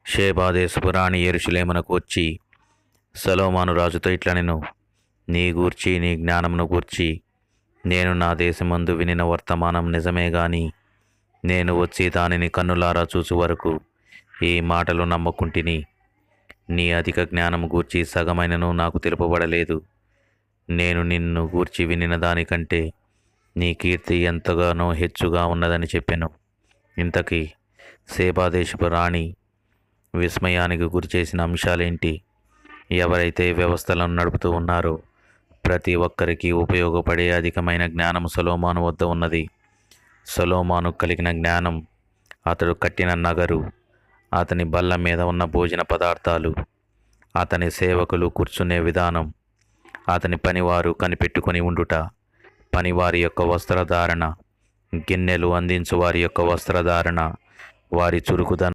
షేబాదేశపు రాణి యెరూషలేమునకు వచ్చి సొలొమోను రాజుతో ఇట్లనెను, నీ గూర్చి నీ జ్ఞానమును గూర్చి నేను నా దేశమందు వినిన వర్తమానం నిజమే గాని నేను వచ్చి దానిని కన్నులారా చూచు వరకు ఈ మాటలు నమ్మకుంటిని. నీ అధిక జ్ఞానము గూర్చి సగమైనను నాకు తెలుపబడలేదు. నేను నిన్ను గూర్చి వినిన దానికంటే నీ కీర్తి ఎంతగానో హెచ్చుగా ఉన్నదని చెప్పెను. ఇంతకీ సేబాదేశపు రాణి విస్మయానికి గురిచేసిన అంశాలేంటి? ఎవరైతే వ్యవస్థలను నడుపుతూ ఉన్నారో ప్రతి ఒక్కరికి ఉపయోగపడే అధికమైన జ్ఞానం సొలొమోను వద్ద ఉన్నది. సొలొమోను కలిగిన జ్ఞానం అతడు కట్టిన నగరు, అతని బల్ల మీద ఉన్న భోజన పదార్థాలు, అతని సేవకులు కూర్చునే విధానం, అతని పనివారు కనిపెట్టుకొని ఉండుట, పనివారి యొక్క వస్త్రధారణ, గిన్నెలు అందించు వారి యొక్క వస్త్రధారణ, వారి చురుకుదనం,